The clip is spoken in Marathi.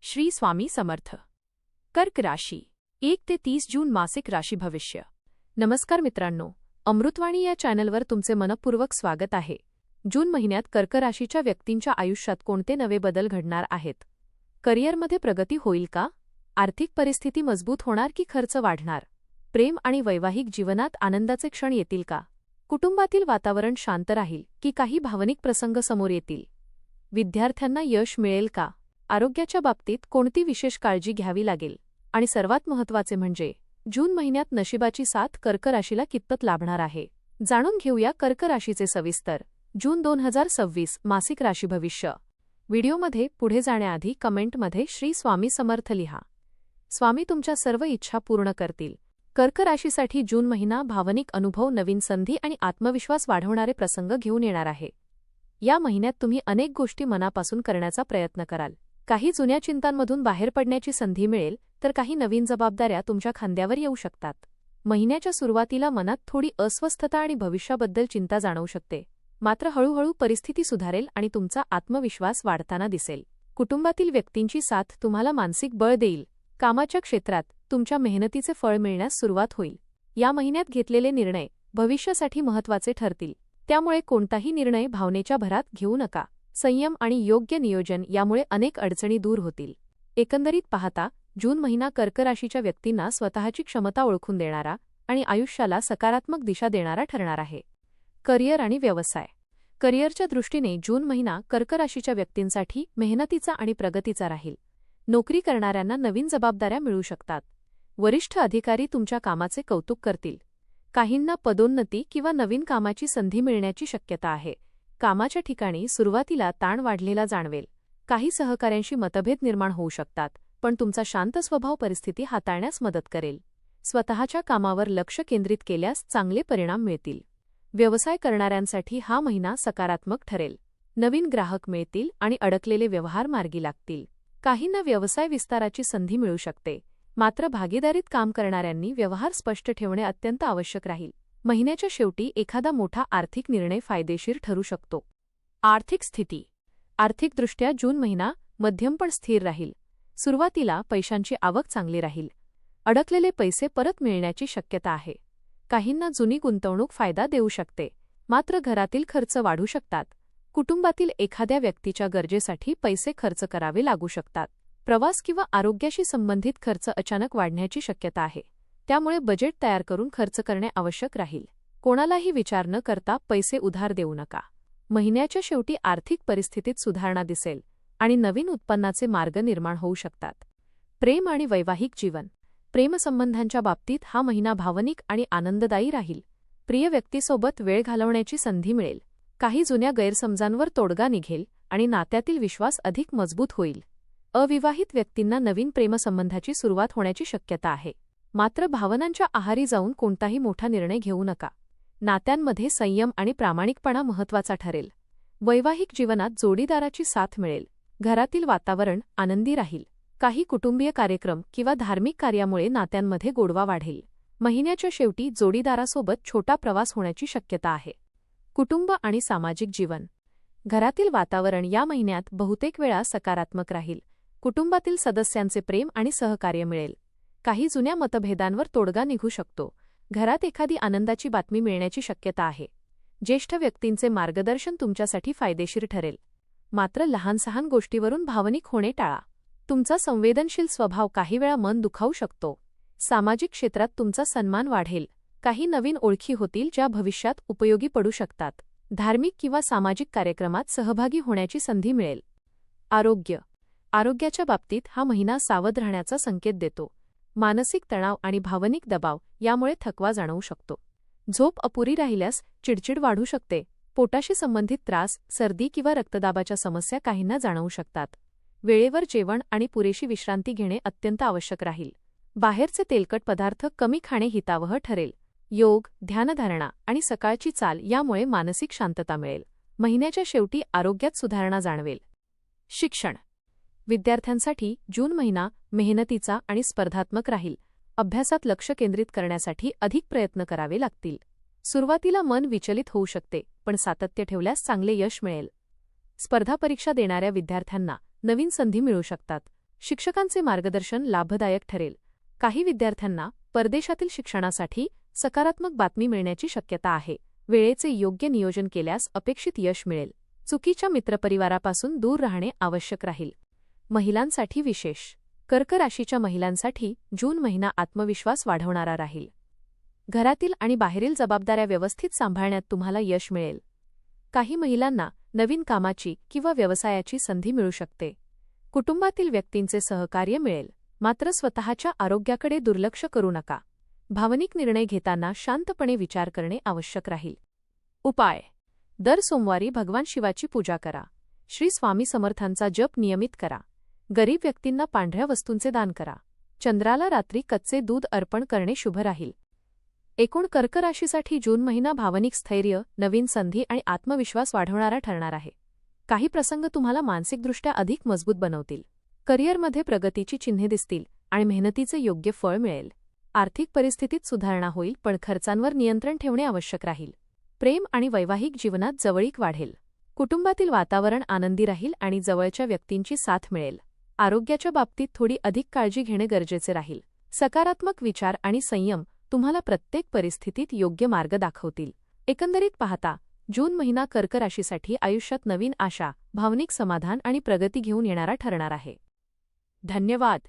श्री स्वामी समर्थ. कर्क राशी 1 ते 30 जून मासिक राशी भविष्य. नमस्कार मित्रांनो, अमृतवाणी या चॅनलवर तुमचे मनपूर्वक स्वागत आहे. जून महिन्यात कर्क राशीच्या व्यक्तींच्या आयुष्यात कोणते नवे बदल घडणार आहेत? करिअरमध्ये प्रगती होईल का? आर्थिक परिस्थिती मजबूत होणार की खर्च वाढणार? प्रेम आणि वैवाहिक जीवनात आनंदाचे क्षण येतील का? कुटुंबातील वातावरण शांत राहील की काही भावनिक प्रसंग समोर येतील? विद्यार्थ्यांना यश मिळेल का? आरोग्याच्या बाबतीत कोणती विशेष काळजी घ्यावी लागेल? आणि सर्वात महत्त्वाचे म्हणजे जून महिन्यात नशिबाची साथ कर्क राशीला कितपत लाभणार आहे? जाणून घेऊया कर्क राशीचे सविस्तर जून 2026 मासिक राशी भविष्य. व्हिडिओमध्ये पुढे जाण्याआधी कमेंटमध्ये श्री स्वामी समर्थ लिहा. स्वामी तुमच्या सर्व इच्छा पूर्ण करतील. कर्क राशीसाठी जून महिना भावनिक अनुभव, नवीन संधी आणि आत्मविश्वास वाढवणारे प्रसंग घेऊन येणार आहे. या महिन्यात तुम्ही अनेक गोष्टी मनापासून करण्याचा प्रयत्न कराल. काही जुन्या चिंतांमधून बाहेर पडण्याची संधी मिळेल, तर काही नवीन जबाबदाऱ्या तुमच्या खांद्यावर येऊ शकतात. महिन्याच्या सुरुवातीला मनात थोडी अस्वस्थता आणि भविष्याबद्दल चिंता जाणवू शकते. मात्र हळूहळू परिस्थिती सुधारेल आणि तुमचा आत्मविश्वास वाढताना दिसेल. कुटुंबातील व्यक्तींची साथ तुम्हाला मानसिक बळ देईल. कामाच्या क्षेत्रात तुमच्या मेहनतीचे फळ मिळण्यास सुरुवात होईल. या महिन्यात घेतलेले निर्णय भविष्यासाठी महत्त्वाचे ठरतील. त्यामुळे कोणताही निर्णय भावनेच्या भरात घेऊ नका. संयम आणि योग्य नियोजन यामुळे अनेक अडचणी दूर होतील. एकंदरीत पाहता जून महिना कर्क राशीच्या व्यक्तींना स्वतःची क्षमता ओळखून देणारा आणि आयुष्याला सकारात्मक दिशा देणारा ठरणार आहे. करिअर आणि व्यवसाय. करिअरच्या दृष्टीने जून महिना कर्क राशीच्या व्यक्तींसाठी मेहनतीचा आणि प्रगतीचा राहील. नोकरी करणाऱ्यांना नवीन जबाबदाऱ्या मिळू शकतात. वरिष्ठ अधिकारी तुमच्या कामाचे कौतुक करतील. काहींना पदोन्नती किंवा नवीन कामाची संधी मिळण्याची शक्यता आहे. कामाच्या ठिकाणी सुरुवातीला ताण वाढलेला जाणवेल. काही सहकाऱ्यांशी मतभेद निर्माण होऊ शकतात, पण तुमचा शांत स्वभाव परिस्थिती हाताळण्यास मदत करेल. स्वतःच्या कामावर लक्ष केंद्रित केल्यास चांगले परिणाम मिळतील. व्यवसाय करणाऱ्यांसाठी हा महिना सकारात्मक ठरेल. नवीन ग्राहक मिळतील आणि अडकलेले व्यवहार मार्गी लागतील. काहींना व्यवसाय विस्ताराची संधी मिळू शकते. मात्र भागीदारीत काम करणाऱ्यांनी व्यवहार स्पष्ट ठेवणे अत्यंत आवश्यक राहील. महिन्याच्या शेवटी एखादा मोठा आर्थिक निर्णय फायदेशीर ठरू शकतो. आर्थिक स्थिती. आर्थिकदृष्ट्या जून महिना मध्यम पण स्थिर राहील. सुरुवातीला पैशांची आवक चांगली राहील. अडकलेले पैसे परत मिळण्याची शक्यता आहे. काहींना जुनी गुंतवणूक फायदा देऊ शकते. मात्र घरातील खर्च वाढू शकतात. कुटुंबातील एखाद्या व्यक्तीच्या गरजेसाठी पैसे खर्च करावे लागू शकतात. प्रवास किंवा आरोग्याशी संबंधित खर्च अचानक वाढण्याची शक्यता आहे. त्यामुळे बजेट तयार करून खर्च करणे आवश्यक राहील. कोणालाही विचार न करता पैसे उधार देऊ नका. महिन्याच्या शेवटी आर्थिक परिस्थितीत सुधारणा दिसेल आणि नवीन उत्पन्नाचे मार्ग निर्माण होऊ शकतात. प्रेम आणि वैवाहिक जीवन. प्रेमसंबंधांच्या बाबतीत हा महिना भावनिक आणि आनंददायी राहील. प्रिय व्यक्तीसोबत वेळ घालवण्याची संधी मिळेल. काही जुन्या गैरसमजांवर तोडगा निघेल आणि नात्यातील विश्वास अधिक मजबूत होईल. अविवाहित व्यक्तींना नवीन प्रेमसंबंधाची सुरुवात होण्याची शक्यता आहे. मात्र भावनांच्या आहारी जाऊन कोणताही मोठा निर्णय घेऊ नका. नात्यांमध्ये संयम आणि प्रामाणिकपणा महत्त्वाचा ठरेल. वैवाहिक जीवनात जोडीदाराची साथ मिळेल. घरातील वातावरण आनंदी राहील. काही कुटुंबीय कार्यक्रम किंवा धार्मिक कार्यामुळे नात्यांमध्ये गोडवा वाढेल. महिन्याच्या शेवटी जोडीदारासोबत छोटा प्रवास होण्याची शक्यता आहे. कुटुंब आणि सामाजिक जीवन. घरातील वातावरण या महिन्यात बहुतेक वेळा सकारात्मक राहील. कुटुंबातील सदस्यांचे प्रेम आणि सहकार्य मिळेल. काही जुन्या मतभेदांवर तोडगा निघू शकतो. घरात एखादी आनंदाची बातमी मिळण्याची शक्यता आहे. ज्येष्ठ व्यक्तींचे मार्गदर्शन तुमच्यासाठी फायदेशीर ठरेल. मात्र लहान-सहान गोष्टीवरून भावनिक होणे टाळा. तुमचा संवेदनशील स्वभाव काही वेळा मन दुखावू शकतो. सामाजिक क्षेत्रात तुमचा सन्मान वाढेल. काही नवीन ओळखी होतील ज्या भविष्यात उपयोगी पडू शकतात. धार्मिक किंवा सामाजिक कार्यक्रमात सहभागी होण्याची संधी मिळेल. आरोग्य. आरोग्याच्या बाबतीत हा महिना सावध राहण्याचा संकेत देतो. मानसिक तणाव आणि भावनिक दबाव यामुळे थकवा जाणवू शकतो. झोप अपुरी राहिल्यास चिडचिड वाढू शकते. पोटाशी संबंधित त्रास, सर्दी किंवा रक्तदाबाच्या समस्या काहींना जाणवू शकतात. वेळेवर जेवण आणि पुरेशी विश्रांती घेणे अत्यंत आवश्यक राहील. बाहेरचे तेलकट पदार्थ कमी खाणे हितावह ठरेल. योग, ध्यानधारणा आणि सकाळची चाल यामुळे मानसिक शांतता मिळेल. महिन्याच्या शेवटी आरोग्यात सुधारणा जाणवेल. शिक्षण. विद्यार्थ्यांसाठी जून महिना मेहनतीचा आणि स्पर्धात्मक राहील. अभ्यासात लक्ष केंद्रित करण्यासाठी अधिक प्रयत्न करावे लागतील. सुरुवातीला मन विचलित होऊ शकते, पण सातत्य ठेवल्यास चांगले यश मिळेल. स्पर्धा परीक्षा देणाऱ्या विद्यार्थ्यांना नवीन संधी मिळू शकतात. शिक्षकांचे मार्गदर्शन लाभदायक ठरेल. काही विद्यार्थ्यांना परदेशातील शिक्षणासाठी सकारात्मक बातमी मिळण्याची शक्यता आहे. वेळेचे योग्य नियोजन केल्यास अपेक्षित यश मिळेल. चुकीच्या मित्रपरिवारापासून दूर राहणे आवश्यक राहील. महिलांसाठी विशेष. कर्क राशीच्या महिलांसाठी जून महिना आत्मविश्वास वाढवणारा राहील. घरातील आणि बाहेरील जबाबदाऱ्या व्यवस्थित सांभाळण्यात तुम्हाला यश मिळेल. काही महिलांना नवीन कामाची किंवा व्यवसायाची संधी मिळू शकते. कुटुंबातील व्यक्तींचे सहकार्य मिळेल. मात्र स्वतःच्या आरोग्याकडे दुर्लक्ष करू नका. भावनिक निर्णय घेताना शांतपणे विचार करणे आवश्यक राहील. उपाय. दर सोमवारी भगवान शिवाची पूजा करा. श्री स्वामी समर्थांचा जप नियमित करा. गरीब व्यक्तींना पांढऱ्या वस्तूंचे दान करा. चंद्राला रात्री कच्चे दूध अर्पण करणे शुभ राहील. एकूण कर्क राशीसाठी जून महिना भावनिक स्थैर्य, नवीन संधी आणि आत्मविश्वास वाढवणारा ठरणार आहे. काही प्रसंग तुम्हाला मानसिकदृष्ट्या अधिक मजबूत बनवतील. करिअरमध्ये प्रगतीची चिन्हे दिसतील आणि मेहनतीचे योग्य फळ मिळेल. आर्थिक परिस्थितीत सुधारणा होईल, पण खर्चांवर नियंत्रण ठेवणे आवश्यक राहील. प्रेम आणि वैवाहिक जीवनात जवळीक वाढेल. कुटुंबातील वातावरण आनंदी राहील आणि जवळच्या व्यक्तींची साथ मिळेल. आरोग्याच्या बाबतीत थोडी अधिक काळजी घेणे गरजेचे राहील. सकारात्मक विचार आणि संयम तुम्हाला प्रत्येक परिस्थितीत योग्य मार्ग दाखवतील. एकंदरीत पाहता, जून महिना कर्क राशीसाठी आयुष्यात नवीन आशा, भावनिक समाधान आणि प्रगती घेऊन येणारा ठरणार आहे. धन्यवाद.